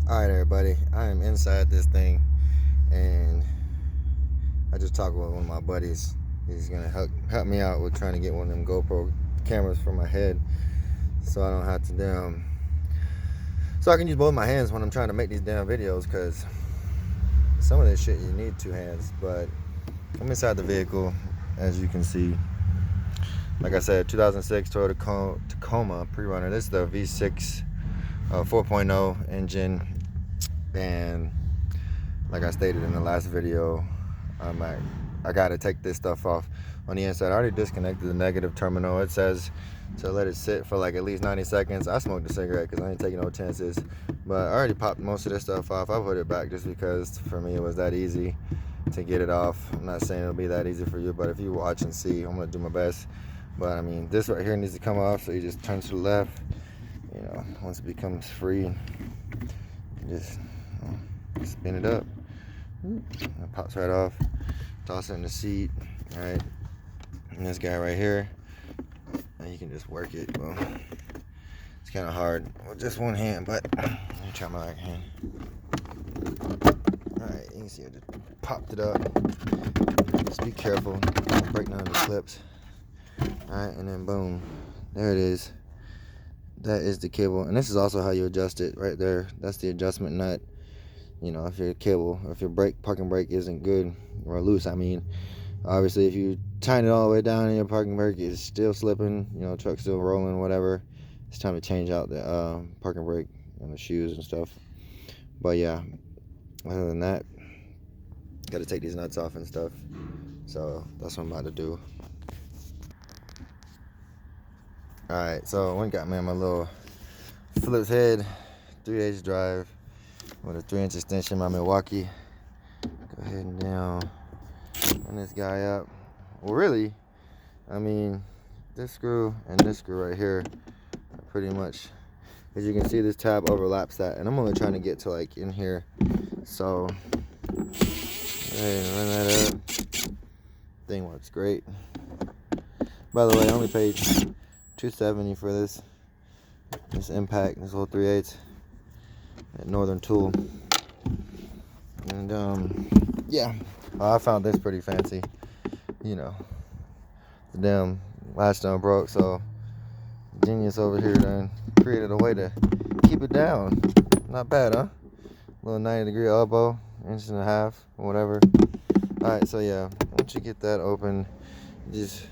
Alright everybody, I am inside this thing and I just talked with one of my buddies. He's gonna help me out with trying to get one of them GoPro cameras for my head so I don't have to so I can use both my hands when I'm trying to make these damn videos, because some of this shit you need two hands. But I'm inside the vehicle, as you can see. Like I said, 2006 Toyota Tacoma Prerunner. This is the V6 4.0 engine, and like I stated in the last video, I gotta take this stuff off on the inside. I already disconnected the negative terminal. It says to let it sit for like at least 90 seconds. I smoked a cigarette because I ain't taking no chances, but I already popped most of this stuff off. I put it back just because for me it was that easy to get it off. I'm not saying it'll be that easy for you, but if you watch and see, I'm gonna do my best. But I mean, this right here needs to come off, so you just turn to the left. You know, once it becomes free, you just spin it up. It pops right off. Toss it in the seat. All right, and this guy right here, and you can just work it. Well, it's kind of hard with just one hand, but let me try my right hand. All right, you can see I just popped it up. Just be careful, don't break none of the clips. All right, and then boom, there it is. That is the cable, and this is also how you adjust it right there. That's the adjustment nut. You know, if your cable, or if your parking brake isn't good or loose, I mean, obviously if you tighten it all the way down and your parking brake is still slipping, you know, truck's still rolling, whatever, it's time to change out the parking brake and the shoes and stuff. But yeah, other than that, got to take these nuts off and stuff. So that's what I'm about to do. All right, so I went and got me my little Phillips head 3/8 drive with a 3-inch extension, my Milwaukee. Go ahead and down, run this guy up. Well, really, I mean, this screw and this screw right here are pretty much, as you can see, this tab overlaps that, and I'm only trying to get to like in here. So, hey, run that up. Thing works great. By the way, I only paid $270 for this impact, this little 3/8 at Northern Tool. And yeah, I found this pretty fancy. You know, the damn latch done broke, so genius over here done created a way to keep it down. Not bad, huh? Little 90-degree elbow, 1.5 inches or whatever. Alright, so yeah, once you get that open, just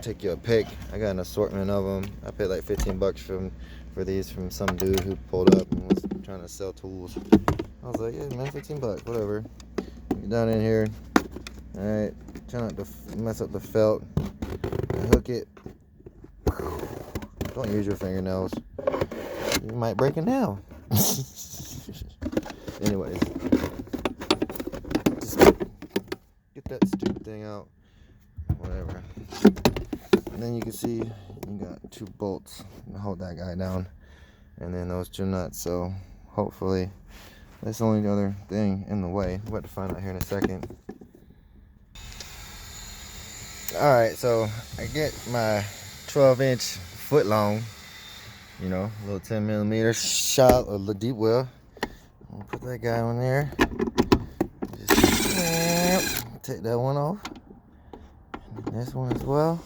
take you a pick. I got an assortment of them. I paid like $15 for these from some dude who pulled up and was trying to sell tools. I was like, yeah man, $15, whatever. Get down in here. Alright, try not to mess up the felt. Hook it. Don't use your fingernails. You might break it now. Anyways, just get that stupid thing out. Whatever. And then you can see you got 2 bolts to hold that guy down, and then those 2 nuts. So hopefully that's the only other thing in the way. We'll have to find out here in a second. Alright, so I get my 12-inch foot long, you know, a little 10mm shot, a little deep well. I'll put that guy on there. Just take that one off. And this one as well.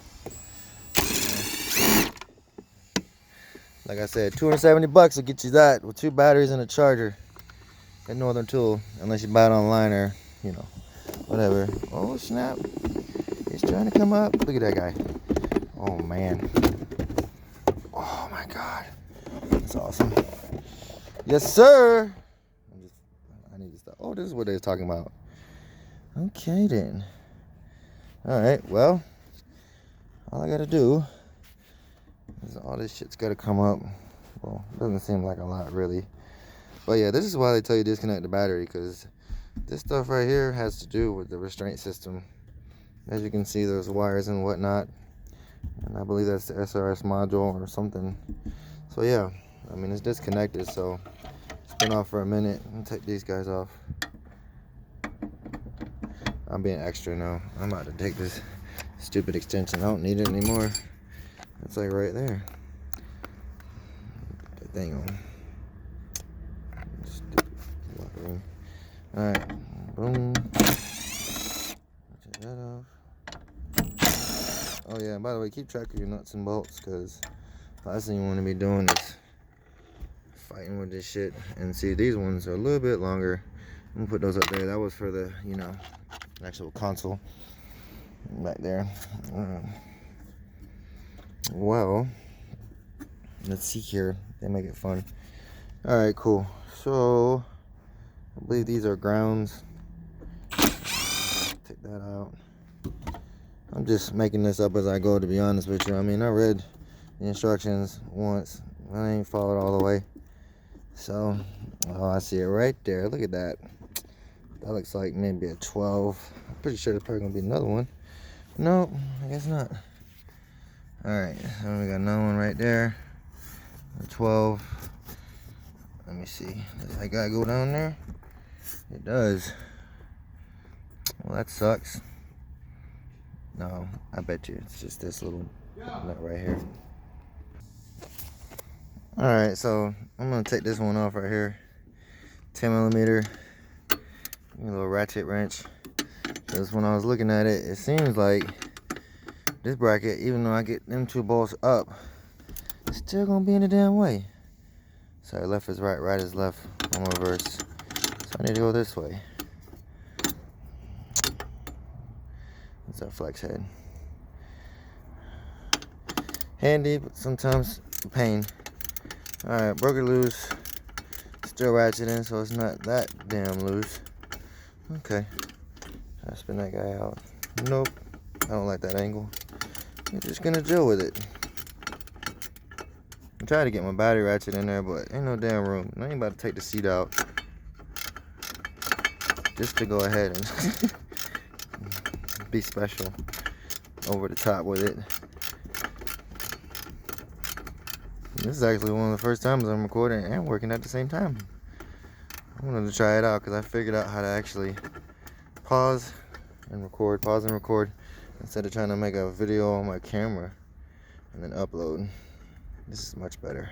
Like I said, $270 will get you that with 2 batteries and a charger at Northern Tool, unless you buy it online or, you know, whatever. Oh snap! He's trying to come up. Look at that guy. Oh man. Oh my God. That's awesome. Yes, sir. I need to stop. Oh, this is what they was talking about. Okay then. All right. Well, all I gotta do is all this shit's gotta come up. Well, it doesn't seem like a lot really. But yeah, this is why they tell you disconnect the battery, because this stuff right here has to do with the restraint system. As you can see, there's wires and whatnot, and I believe that's the SRS module or something. So yeah, I mean, it's disconnected, so it's been off for a minute. I'll take these guys off. I'm being extra now. I'm about to take this stupid extension. I don't need it anymore. It's like right there. Put that thing on. Stupid kidding. Alright, boom. Take that off. Oh yeah, by the way, keep track of your nuts and bolts, because last thing you want to be doing is fighting with this shit. And see, these ones are a little bit longer. I'm gonna put those up there. That was for the, you know, actual console back there. Well, let's see here. They make it fun. Alright, cool. So I believe these are grounds. Take that out. I'm just making this up as I go, to be honest with you. I mean, I read the instructions once. I ain't followed all the way. So, oh, I see it right there. Look at that. That looks like maybe a 12. I'm pretty sure there's probably going to be another one. Nope, I guess not. Alright, so we got another one right there. A 12. Let me see. Does that guy go down there? It does. Well, that sucks. No, I bet you it's just this little nut right here. Alright, so I'm going to take this one off right here. 10 millimeter. A little ratchet wrench. Because when I was looking at it, it seems like this bracket, even though I get them two bolts up, it's still going to be in the damn way. Sorry, left is right, right is left. I'm reverse. So I need to go this way. It's our flex head. Handy, but sometimes a pain. Alright, broke it loose. Still ratcheting, so it's not that damn loose. Okay. I spin that guy out. Nope. I don't like that angle. I'm just gonna deal with it. I tried to get my battery ratchet in there, but ain't no damn room. I ain't about to take the seat out just to go ahead and be special over the top with it. This is actually one of the first times I'm recording and working at the same time. I wanted to try it out because I figured out how to actually pause and record, instead of trying to make a video on my camera and then upload. This is much better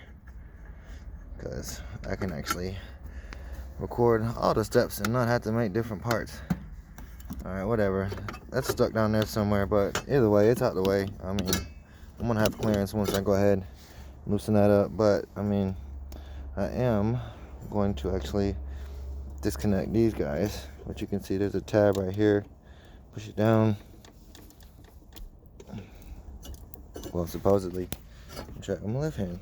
because I can actually record all the steps and not have to make different parts. Alright, whatever. That's stuck down there somewhere, but either way, it's out the way. I mean, I'm gonna have clearance once I go ahead and loosen that up, but I mean, I am going to actually disconnect these guys. But you can see there's a tab right here. Push it down. Well, supposedly, check on my left hand.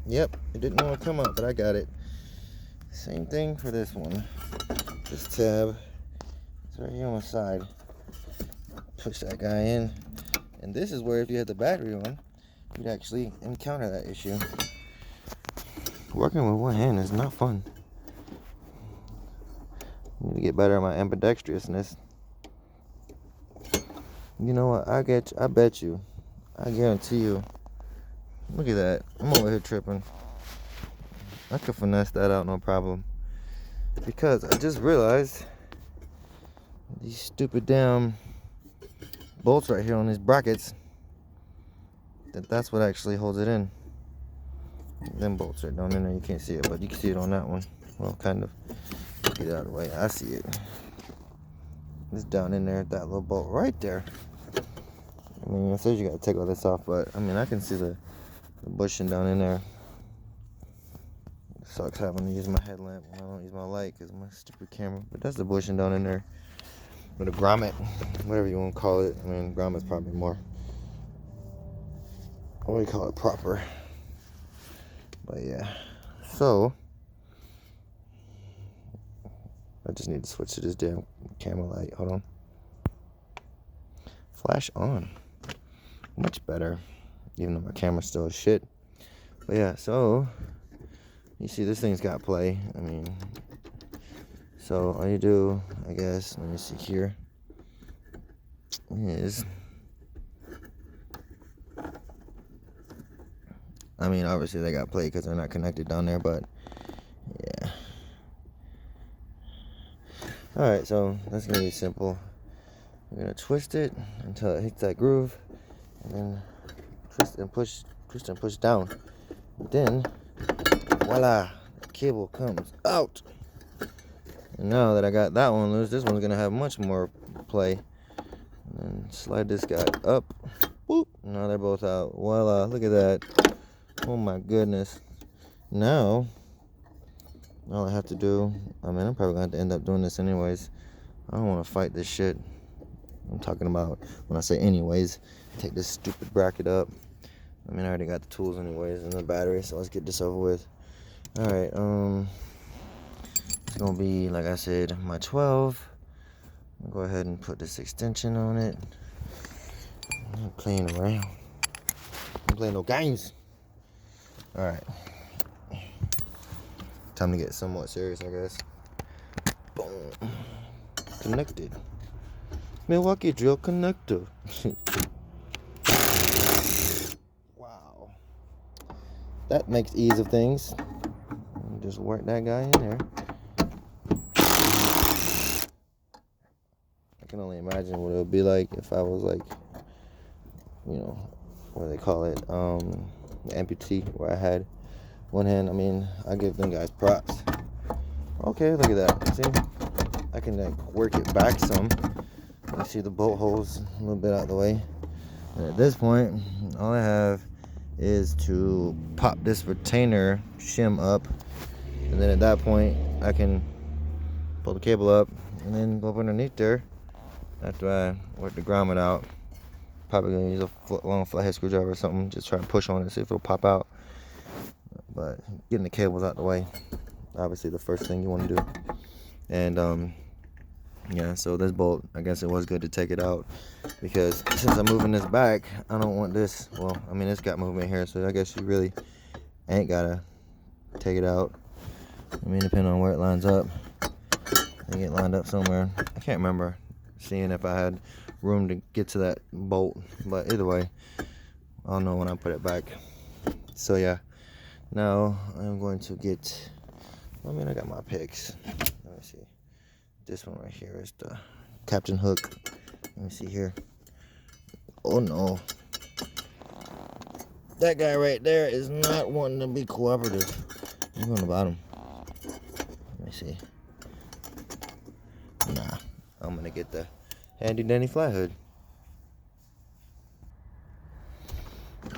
Yep, it didn't want to come out, but I got it. Same thing for this one. This tab, it's right here on the side. Push that guy in. And this is where if you had the battery on, you'd actually encounter that issue. Working with one hand is not fun. I need to get better at my ambidextrousness. You know what? I bet you. I guarantee you. Look at that. I'm over here tripping. I could finesse that out, no problem. Because I just realized these stupid damn bolts right here on these brackets, that's what actually holds it in. Them bolts are down in there. You can't see it, but you can see it on that one. Well, kind of. Get out of the way. I see it. It's down in there, that little bolt right there. I mean, it says you gotta take all this off, but I mean, I can see the bushing down in there. It sucks having to use my headlamp when I don't use my light because of my stupid camera. But that's the bushing down in there. Or the grommet, whatever you want to call it. I mean, grommet's probably more, what do you call it, proper. But yeah, so I just need to switch to this damn camera light. Hold on. Flash on. Much better. Even though my camera's still shit. But yeah, so you see this thing's got play. I mean, so all you do, I guess, let me see here, is, I mean, obviously they got play because they're not connected down there, but yeah. Alright, so that's going to be simple. You're going to twist it until it hits that groove, and then twist and push down. Then voila, the cable comes out. And now that I got that one loose, this one's gonna have much more play. And slide this guy up. Boop. Now they're both out. Voila, look at that. Oh my goodness. Now, all I have to do, I mean, I'm probably gonna have to end up doing this anyways. I don't want to fight this shit. I'm talking about when I say anyways, take this stupid bracket up. I mean, I already got the tools anyways and the battery, so let's get this over with. All right, it's gonna be, like I said, my 12. I'll go ahead and put this extension on it. I'm not playing around. I'm playing no games. All right, time to get somewhat serious, I guess. Boom. Connected. Milwaukee drill connector. Wow. That makes ease of things. Just work that guy in there. I can only imagine what it would be like if I was like, you know, what do they call it? Amputee, where I had one hand. I mean, I give them guys props. Okay, look at that. See? I can like work it back some. You see the bolt holes a little bit out of the way. And at this point, all I have is to pop this retainer shim up. And then at that point, I can pull the cable up and then go up underneath there. After I work the grommet out, probably gonna use a long flathead screwdriver or something. Just try to push on it, see if it'll pop out. But getting the cables out the way, obviously the first thing you want to do. And yeah, so this bolt, I guess it was good to take it out because since I'm moving this back, I don't want this. Well, I mean, it's got movement here, so I guess you really ain't gotta take it out. I mean, depending on where it lines up, I get lined up somewhere. I can't remember seeing if I had room to get to that bolt, but either way, I'll know when I put it back. So yeah, now I'm going to get, I mean, I got my picks. Let me see. This one right here is the captain hook. Let me see here. Oh no. That guy right there is not wanting to be cooperative. I'm on the bottom. Let me see. Nah, I'm gonna get the handy dandy flathead.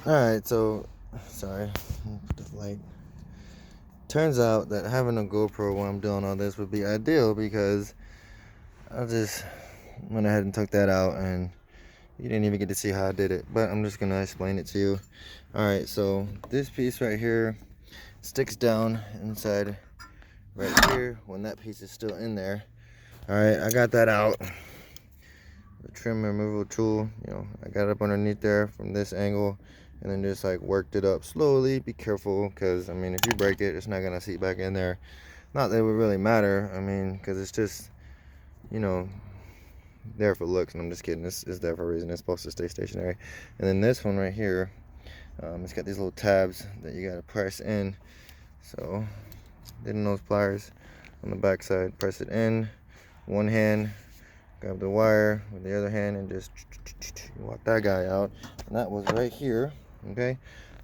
Alright, so, sorry, put the light. Turns out that having a GoPro when I'm doing all this would be ideal because I just went ahead and took that out and you didn't even get to see how I did it, but I'm just gonna explain it to you. Alright, so this piece right here sticks down inside right here when that piece is still in there. Alright, I got that out. The trim removal tool, you know, I got it up underneath there from this angle and then just like worked it up slowly. Be careful because I mean, if you break it, it's not gonna seat back in there. Not that it would really matter, I mean, because it's just, you know, there for looks. And I'm just kidding, this is there for a reason. It's supposed to stay stationary. And then this one right here, it's got these little tabs that you gotta press in. So getting those pliers on the back side, press it in one hand, grab the wire with the other hand and just walk that guy out. And that was right here. Okay,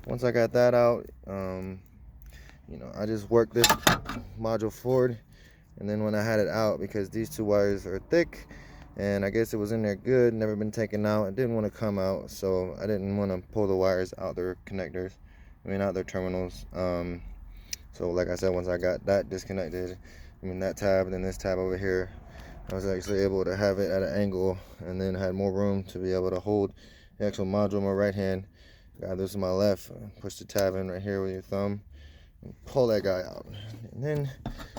once I got that out, you know, I just worked this module forward, and then when I had it out, because these two wires are thick and I guess it was in there good, never been taken out, it didn't want to come out, so I didn't want to pull the wires out their connectors, I mean out their terminals. So like I said, once I got that disconnected, I mean that tab and then this tab over here, I was actually able to have it at an angle and then had more room to be able to hold the actual module in my right hand. Got this in my left, push the tab in right here with your thumb and pull that guy out. And then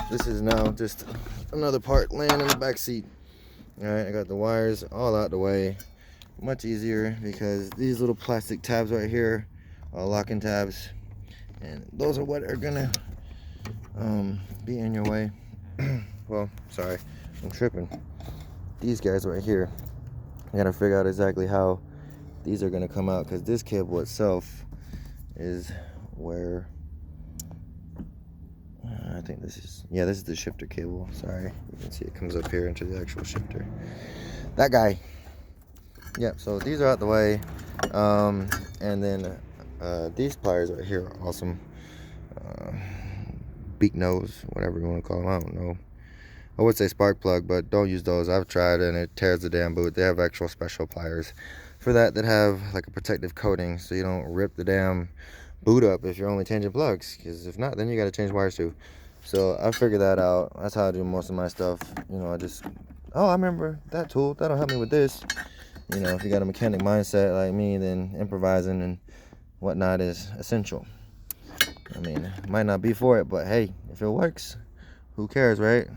this is now just another part laying in the back seat. Alright, I got the wires all out the way. Much easier because these little plastic tabs right here are locking tabs, and those are what are gonna be in your way. Well, sorry, I'm tripping. These guys right here, I gotta figure out exactly how these are gonna come out because this cable itself is where I think this is, yeah, this is the shifter cable. Sorry, you can see it comes up here into the actual shifter. That guy. Yep, so these are out the way. And then these pliers right here are awesome. beak nose, whatever you want to call them. I don't know. I would say spark plug, but don't use those. I've tried and it tears the damn boot. They have actual special pliers for that have like a protective coating, so you don't rip the damn boot up if you're only changing plugs, because if not, then you got to change wires too. So I figured that out. That's how I do most of my stuff. You know, I remember that tool, that'll help me with this. You know, if you got a mechanic mindset like me, then improvising and whatnot is essential. I mean, it might not be for it, but hey, if it works, who cares, right?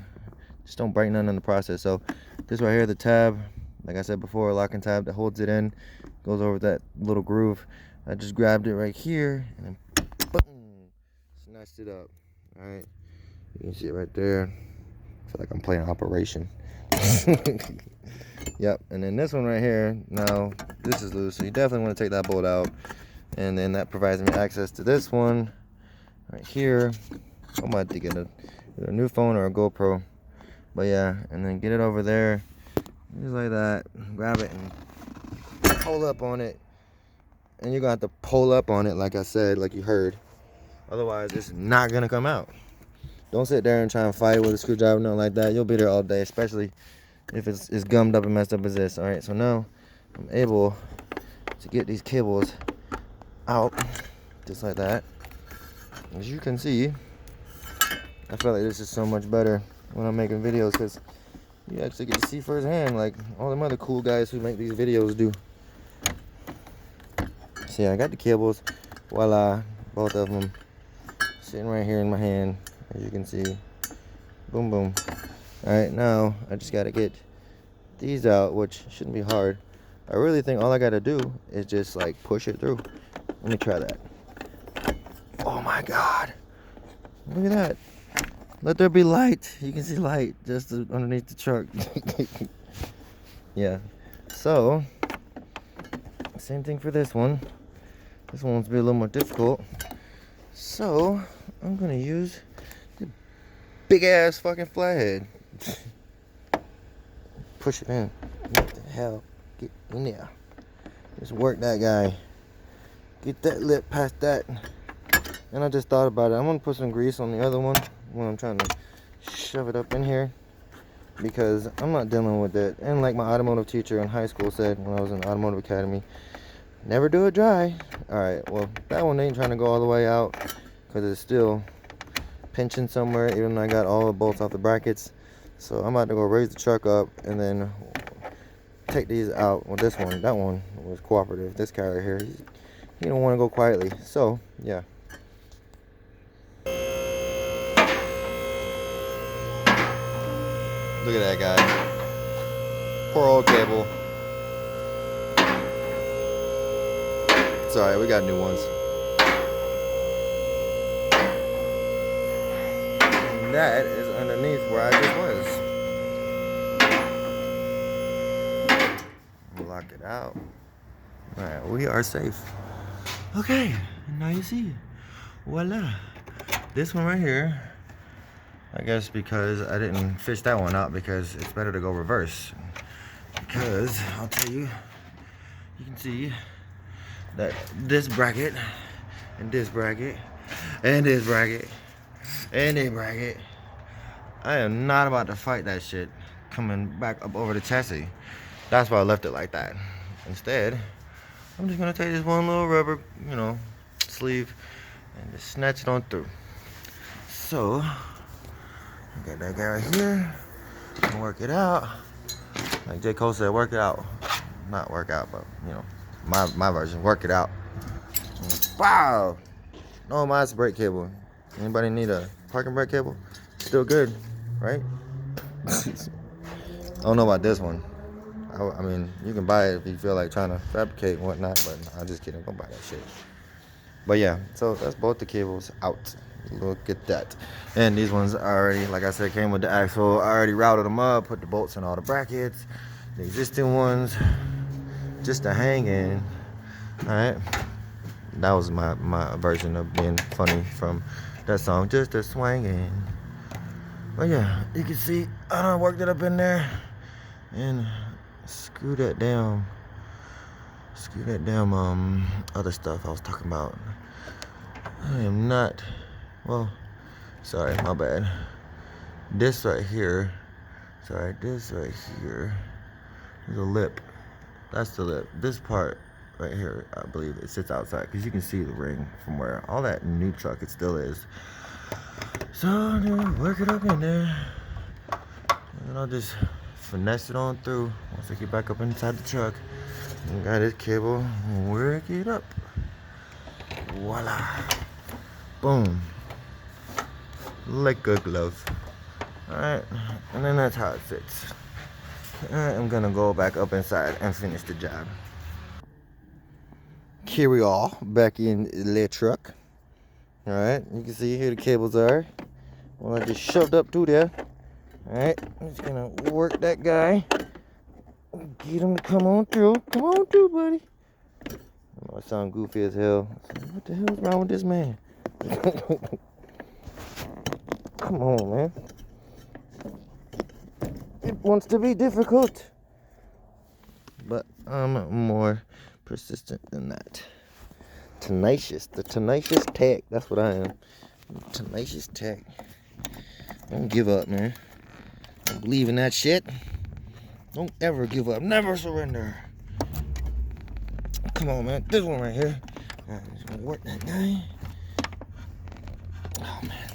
Just don't break none in the process. So this right here, the tab, like I said before, locking tab that holds it in, goes over that little groove. I just grabbed it right here and then boom, snatched it up. All right, you can see it right there. I feel like I'm playing Operation. Yep, and then this one right here, now this is loose, so you definitely want to take that bolt out, and then that provides me access to this one right here. I might have to get a new phone or a GoPro, but yeah, and then get it over there just like that, grab it and pull up on it, and you're gonna have to pull up on it like I said, like you heard, otherwise it's not gonna come out. Don't sit there and try and fight with a screwdriver, nothing like that. You'll be there all day, especially if it's gummed up and messed up as this. All right, so now I'm able to get these cables out just like that. As you can see, I feel like this is so much better when I'm making videos, because you actually get to see firsthand like all them other cool guys who make these videos do. See, I got the cables, voila, both of them sitting right here in my hand, as you can see. Boom, boom. All right, now I just got to get these out, which shouldn't be hard. I really think all I got to do is just like push it through. Let me try that. Oh my God, look at that. Let there be light. You can see light just underneath the truck. Yeah, so same thing for this one. This one's be a little more difficult, so I'm gonna use the big ass fucking flathead. Push it in. What the hell? Get in there. Just work that guy. Get that lip past that. And I just thought about it. I'm gonna put some grease on the other one when I'm trying to shove it up in here, because I'm not dealing with it. And like my automotive teacher in high school said when I was in the automotive academy, never do it dry. Alright, well, that one ain't trying to go all the way out because it's still pinching somewhere, even though I got all the bolts off the brackets. So I'm about to go raise the truck up and then take these out. Well, this one, that one was cooperative. This guy right here, he don't want to go quietly. So, yeah. Look at that guy. Poor old cable. It's alright, we got new ones. And that is underneath where I just was. Lock it out. Alright, we are safe. Okay, now you see. Voila. This one right here, I guess because I didn't fish that one out, because it's better to go reverse. Because I'll tell you, you can see that this bracket and this bracket and this bracket and this bracket, I am not about to fight that shit coming back up over the chassis. That's why I left it like that. Instead, I'm just gonna take this one little rubber, sleeve and just snatch it on through. So, I got that guy right here. And work it out. Like J. Cole said, work it out. Not work out, but my version, work it out. Wow! No, mine's a brake cable. Anybody need a parking brake cable? Still good, right? I don't know about this one. I mean, you can buy it if you feel like trying to fabricate and whatnot, but I'm just kidding. Don't buy that shit. But yeah, so that's both the cables out. Look at that. And these ones already, like I said, came with the axle. I already routed them up, put the bolts in all the brackets. The existing ones, just to hang in. Alright. That was my version of being funny from that song, just a swinging. But yeah, you can see I done worked it up in there and screw that damn other stuff I was talking about. I am not, well, Sorry, my bad. This right here. Sorry, this right here. There's a lip. That's the lip. This part right here, I believe it sits outside because you can see the ring from where all that new truck it still is. So I'm gonna work it up in there. And I'll just finesse it on through once I get back up inside the truck. And got this cable, work it up. Voila. Boom. Like a glove. Alright, and then that's how it sits. I'm gonna go back up inside and finish the job. Here we are, back in the truck. Alright, you can see here the cables are. Well, I just shoved up to there. Alright, I'm just gonna work that guy. Get him to come on through. Come on through, buddy. I know I sound goofy as hell. What the hell is wrong with this man? Come on, man. It wants to be difficult. But I'm more persistent than that. Tenacious. The tenacious tech. That's what I am. Tenacious tech. Don't give up, man. Don't believe in that shit. Don't ever give up. Never surrender. Come on, man. This one right here. I'm just gonna work that guy. Oh, man.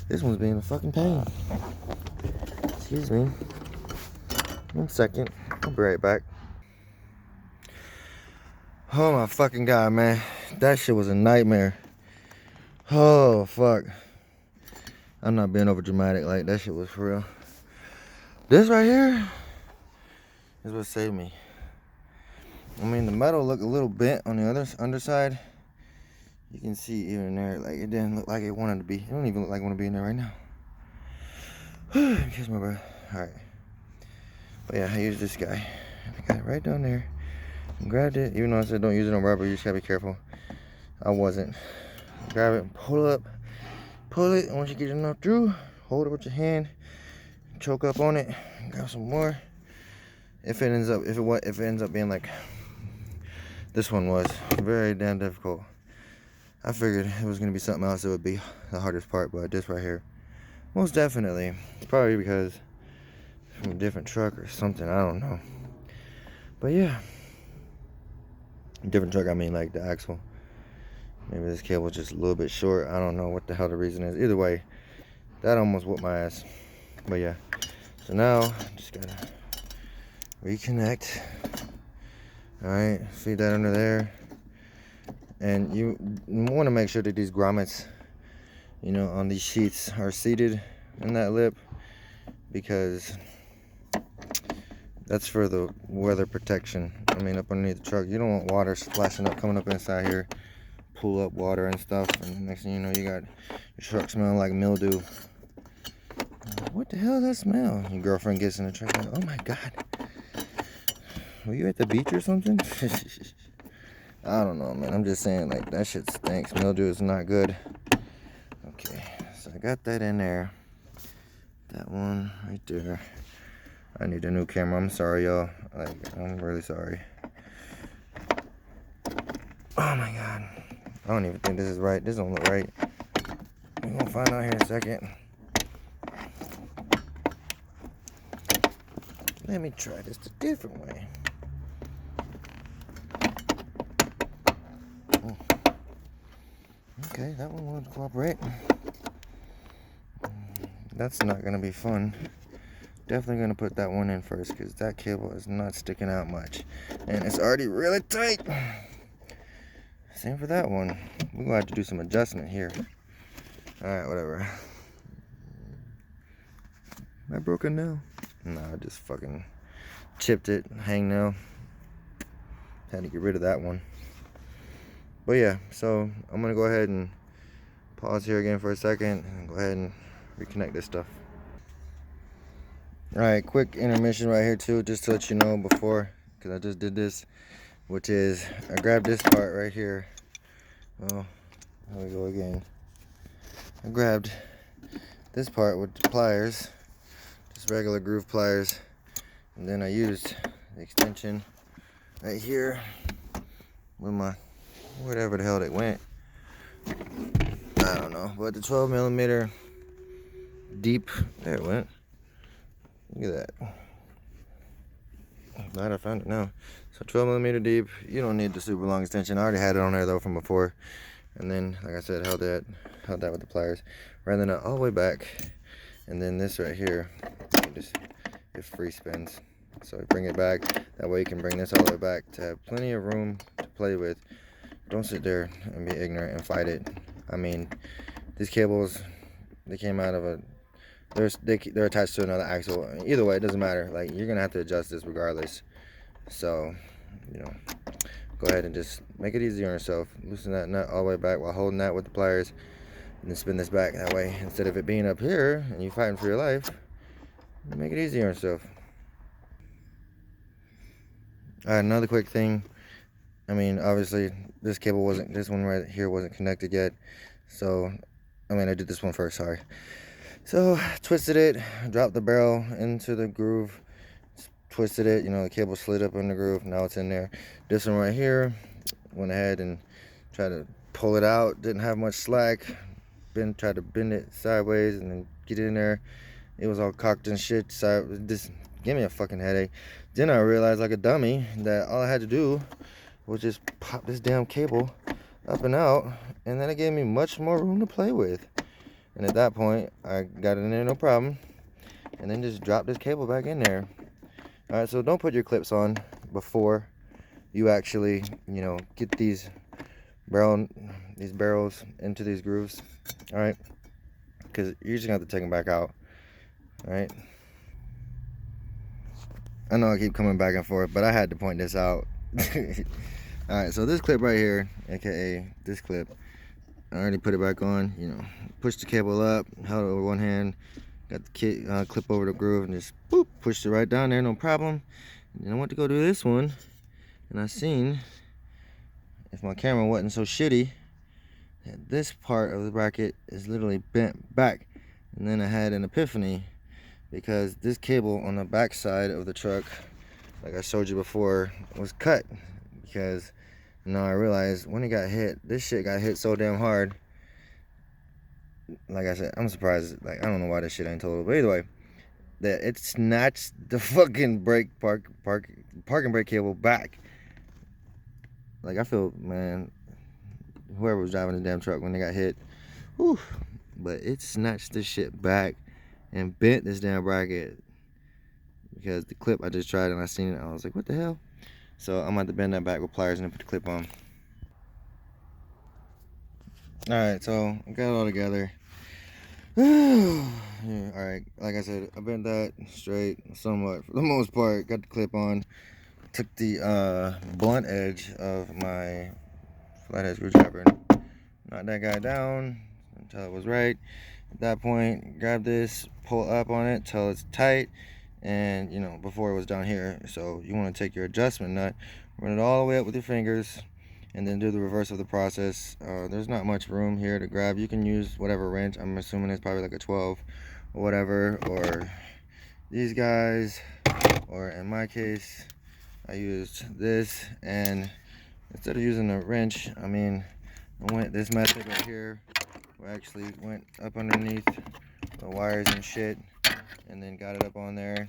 This one's being a fucking pain. Excuse me. 1 second. I'll be right back. Oh my fucking god, man. That shit was a nightmare. Oh, fuck. I'm not being over dramatic. Like, that shit was for real. This right here is what saved me. I mean, the metal looked a little bent on the underside. You can see even there, like, it didn't look like it wanted to be. It don't even look like it want to be in there right now. Catch my breath. Alright. But yeah, I used this guy. I got it right down there. Grabbed it, even though I said don't use it on rubber, you just gotta be careful. I wasn't. Grab it, pull up, pull it, and once you get enough through, hold it with your hand, choke up on it, grab some more. If it ends up being like this one was, very damn difficult. I figured it was gonna be something else that would be the hardest part, but this right here, most definitely. It's probably because from a different truck or something, I don't know. But yeah. Different truck, I mean like the axle. Maybe this cable is just a little bit short. I don't know what the hell the reason is. Either way, that almost whooped my ass. But yeah. So now, just gotta reconnect. Alright, feed that under there. And you want to make sure that these grommets, you know, on these sheets are seated in that lip. Because that's for the weather protection. I mean, up underneath the truck, you don't want water splashing up, coming up inside here, pull up water and stuff, and next thing you know, you got your truck smelling like mildew. What the hell is that smell? Your girlfriend gets in the truck like, oh my god, were you at the beach or something? I don't know, man. I'm just saying, like, that shit stinks. Mildew is not good. Okay, so I got that in there. That one right there. I need a new camera. I'm sorry, y'all. Like, I'm really sorry. Oh my god. I don't even think this is right. This don't look right. We're gonna find out here in a second. Let me try this a different way. Okay, that one won't cooperate. That's not gonna be fun. Definitely gonna put that one in first because that cable is not sticking out much. And it's already really tight. Same for that one. We're gonna have to do some adjustment here. Alright, whatever. Am I broken now? No, I just fucking chipped it, hang nail. Had to get rid of that one. But yeah, so I'm gonna go ahead and pause here again for a second and go ahead and reconnect this stuff. Alright, quick intermission right here too, just to let you know before, because I just did this, which is I grabbed this part right here. Oh, here we go again. I grabbed this part with the pliers, just regular groove pliers, and then I used the extension right here with my whatever the hell it went. I don't know, but the 12 millimeter deep, there it went. Look at that. Glad I found it now. So 12 millimeter deep. You don't need the super long extension. I already had it on there though from before, and then like I said, held that with the pliers, ran it all the way back, and then this right here, it free spins. So bring it back. That way you can bring this all the way back to have plenty of room to play with. Don't sit there and be ignorant and fight it. I mean, these cables, they came out of a, they're attached to another axle. Either way, it doesn't matter. Like, you're gonna have to adjust this regardless. So, you know, go ahead and just make it easy on yourself. Loosen that nut all the way back while holding that with the pliers, and then spin this back. That way, instead of it being up here and you fighting for your life, make it easy on yourself. Another quick thing. I mean, obviously, this one right here wasn't connected yet. So, I did this one first, sorry. So, twisted it, dropped the barrel into the groove, twisted it, the cable slid up in the groove, now it's in there. This one right here, went ahead and tried to pull it out, didn't have much slack, tried to bend it sideways and then get it in there. It was all cocked and shit, so this gave me a fucking headache. Then I realized, like a dummy, that all I had to do was just pop this damn cable up and out, and then it gave me much more room to play with. And at that point, I got it in there no problem, and then just drop this cable back in there. All right, so don't put your clips on before you actually, get these barrels into these grooves. All right, because you're just gonna have to take them back out. All right. I know I keep coming back and forth, but I had to point this out. Alright, so this clip right here, aka this clip, I already put it back on. Pushed the cable up, held it over one hand, got the clip over the groove, and just boop, pushed it right down there, no problem. And then I went to go do this one, and I seen, if my camera wasn't so shitty, that this part of the bracket is literally bent back. And then I had an epiphany, because this cable on the back side of the truck, like I showed you before, was cut. Because now I realized when it got hit, this shit got hit so damn hard. Like I said, I'm surprised. Like, I don't know why this shit ain't total, but either way, that it snatched the fucking parking brake cable back. Like, I feel, man, whoever was driving the damn truck when they got hit, whew, but it snatched this shit back and bent this damn bracket, because the clip I just tried and I seen it, I was like, what the hell? So I'm going to bend that back with pliers and then put the clip on. Alright, so I got it all together. Yeah, alright, like I said, I bent that straight somewhat for the most part. Got the clip on. Took the blunt edge of my flathead screwdriver and knocked that guy down until it was right. At that point, grab this, pull up on it till it's tight, and before it was down here. So you want to take your adjustment nut, run it all the way up with your fingers, and then do the reverse of the process. There's not much room here to grab. You can use whatever wrench. I'm assuming it's probably like a 12 or whatever, or these guys, or in my case, I used this. And instead of using a wrench, I went this method right here. I actually went up underneath the wires and shit, and then got it up on there.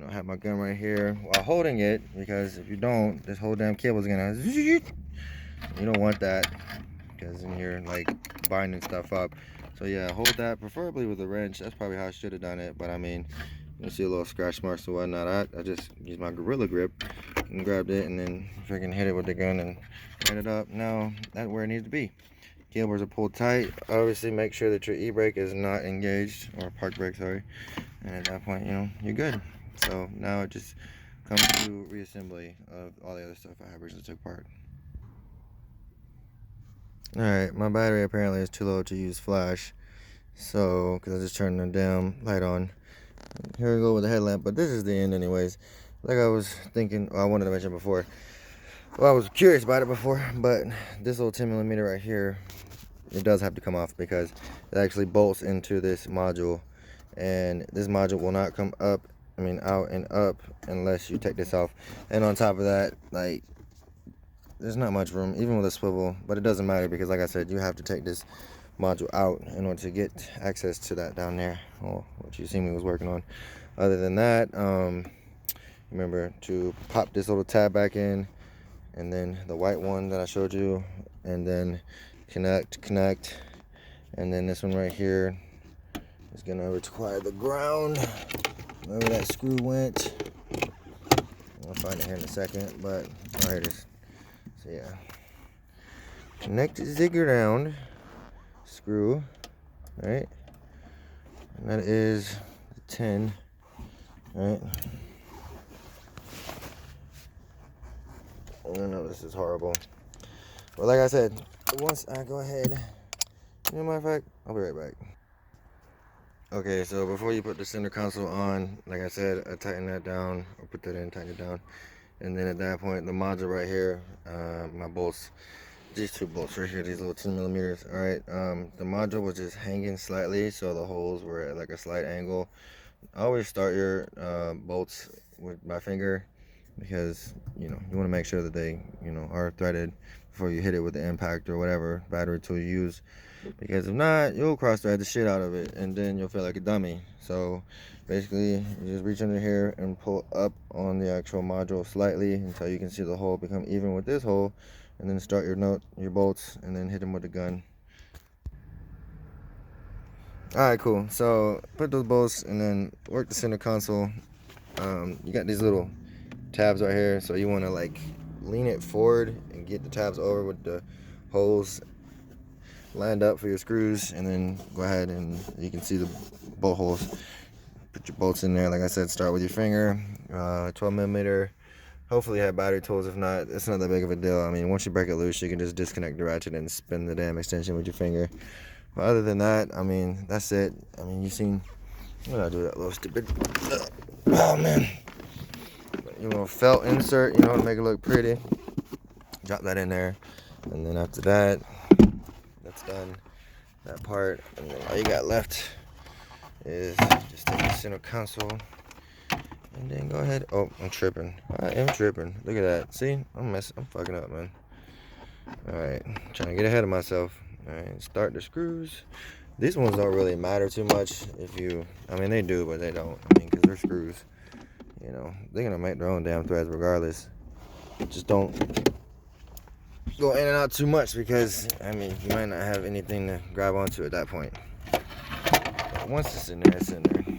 Have my gun right here while holding it, because if you don't, this whole damn cable is gonna, you don't want that, because then you're like binding stuff up. So yeah, hold that preferably with a wrench. That's probably how I should have done it, but you'll see a little scratch marks and whatnot. I just used my Gorilla Grip and grabbed it, and then freaking hit it with the gun and ran it up. Now that's where it needs to be. Cables are pulled tight. Obviously make sure that your e-brake is not engaged, or park brake, sorry. And at that point, you're good. So now it just comes to reassembly of all the other stuff I originally took apart. Alright, my battery apparently is too low to use flash. So, because I just turned the damn light on. Here we go with the headlamp, but this is the end anyways. Like I was thinking, I wanted to mention before. Well, I was curious about it before, but this little 10 millimeter right here, it does have to come off, because it actually bolts into this module, and this module will not come out and up unless you take this off. And on top of that, like, there's not much room even with a swivel, but it doesn't matter, because like I said, you have to take this module out in order to get access to that down there, what you see me was working on. Other than that, remember to pop this little tab back in, and then the white one that I showed you, and then connect, and then this one right here is gonna require the ground, wherever that screw went. I'll find it here in a second, but oh, here it is. So yeah, connect the ground screw, right? And that is the 10, right? I know this is horrible, but like I said, once I go ahead, matter of fact, I'll be right back. Okay, so before you put the center console on, like I said, I tighten that down, or put that in, tighten it down, and then at that point, the module right here, my bolts, these two bolts right here, these little 10 millimeters. All right, the module was just hanging slightly, so the holes were at like a slight angle. Always start your bolts with my finger, because you want to make sure that they are threaded before you hit it with the impact or whatever battery tool you use, because if not, you'll cross thread the shit out of it and then you'll feel like a dummy. So basically, you just reach under here and pull up on the actual module slightly until you can see the hole become even with this hole, and then start your bolts and then hit them with the gun. Alright, cool. So put those bolts and then work the center console. You got these little tabs right here, so you want to like lean it forward and get the tabs over with the holes lined up for your screws, and then go ahead and you can see the bolt holes. Put your bolts in there. Like I said, start with your finger, 12 millimeter. Hopefully you have battery tools. If not, it's not that big of a deal. I mean, once you break it loose, you can just disconnect the ratchet and spin the damn extension with your finger. But other than that, I mean, that's it. I mean, you've seen what did I do, that little stupid, oh man, felt insert, to make it look pretty. Drop that in there, and then after that, that's done, that part, and then all you got left is just take the center console and then go ahead. Oh, I'm tripping. I am tripping. Look at that. See, I'm fucking up, man. All right, trying to get ahead of myself. All right, start the screws. These ones don't really matter too much I mean, they do, but they don't. I mean, because they're screws. They're gonna make their own damn threads regardless. Just don't go in and out too much, because I mean, you might not have anything to grab onto at that point. But once it's in there, it's in there.